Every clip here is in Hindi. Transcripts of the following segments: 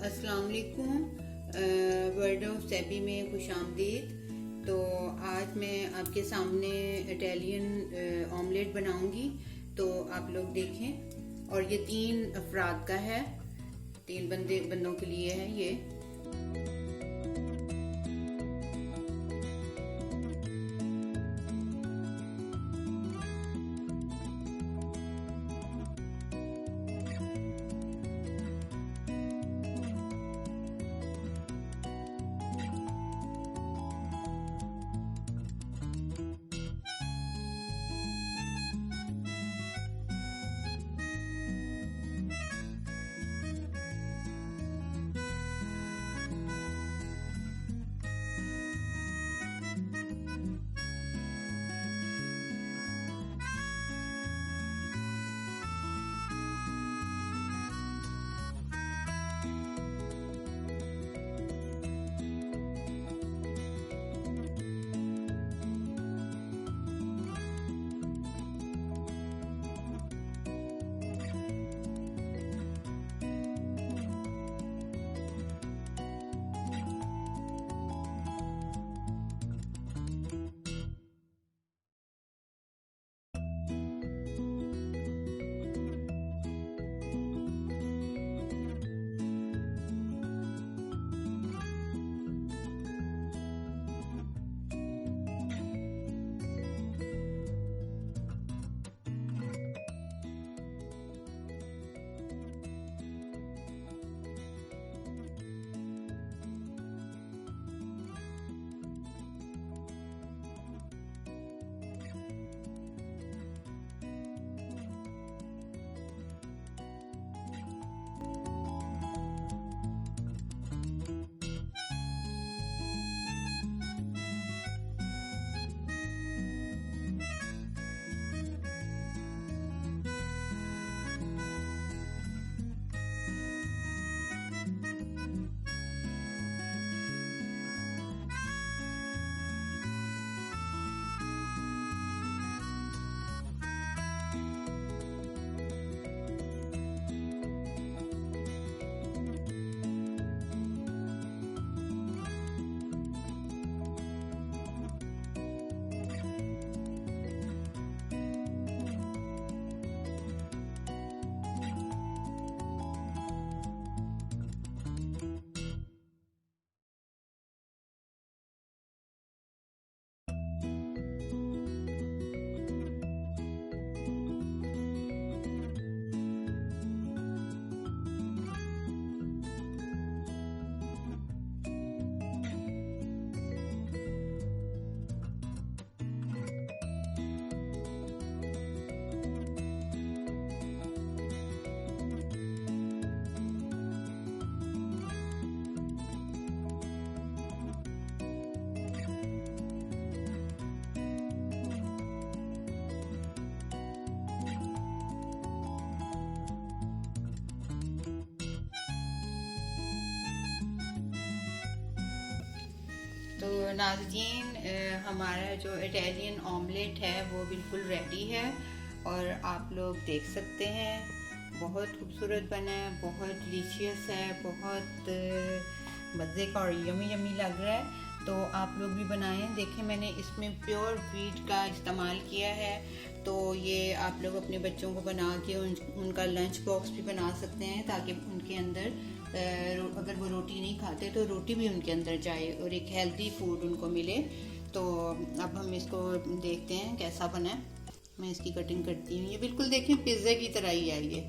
अस्सलाम वालेकुम। वर्ल्ड ऑफ सेबी में खुशामदीद। तो आज मैं आपके सामने इटालियन ऑमलेट बनाऊंगी, तो आप लोग देखें। और ये 3 अफराद का है, 3 बंदों के लिए है ये। तो नाज़रीन, हमारा जो इटालियन ऑमलेट है वो बिल्कुल रेडी है और आप लोग देख सकते हैं। बहुत खूबसूरत बना है, बहुत डिलीशियस है, बहुत मज़े का और यमी यमी लग रहा है। तो आप लोग भी बनाएं। देखें, मैंने इसमें प्योर व्हीट का इस्तेमाल किया है, तो ये आप लोग अपने बच्चों को बना के उनका लंच बॉक्स भी बना सकते हैं, ताकि उनके अंदर अगर वो रोटी नहीं खाते तो रोटी भी उनके अंदर जाए और एक हेल्दी फूड उनको मिले। तो अब हम इसको देखते हैं कैसा बना है। मैं इसकी कटिंग करती हूँ। ये बिल्कुल देखें पिज़्ज़ा की तरह ही है। ये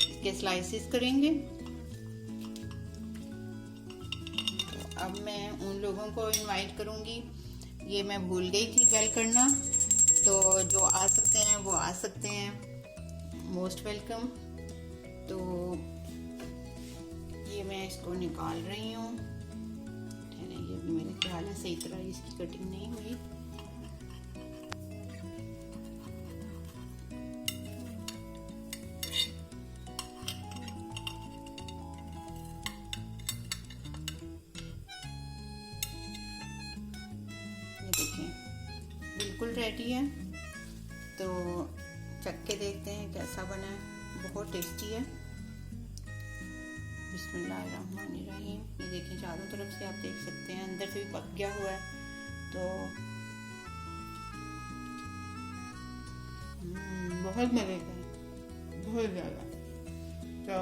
इसके स्लाइसेस करेंगे। अब मैं उन लोगों को इनवाइट करूँगी, ये मैं भूल गई थी बेल करना, तो जो आ सकते हैं वो आ सकते हैं, मोस्ट वेलकम। तो ये मैं इसको निकाल रही हूँ। ये भी मेरे ख्याल है सही तरह इसकी कटिंग नहीं हुई। बिल्कुल रेडी है, तो चख के देखते हैं कैसा बना है। बहुत टेस्टी है। बिस्मिल्लाहिर्रहमानिर्रहीम। ये देखें चारों तरफ से आप देख सकते हैं, अंदर से भी पक गया हुआ है। तो बहुत मज़े का है, बहुत ज़्यादा। तो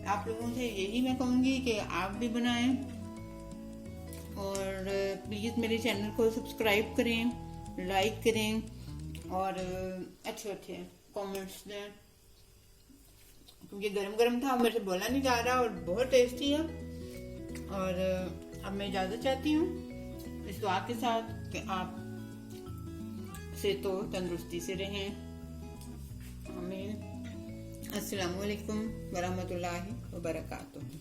आप लोगों से यही मैं कहूँगी कि आप भी बनाएं और प्लीज़ मेरे चैनल को सब्सक्राइब करें, लाइक करें और अच्छे कमेंट्स दें, क्योंकि गरम गरम था, मेरे से बोला नहीं जा रहा और बहुत टेस्टी है। और अब मैं इजाज़त चाहती हूँ इस दुआ के साथ कि आप से तो तंदुरुस्ती से रहें। आमीन। अस्सलामु अलैकुम वरहमतुल्लाहि वबरकातुहू।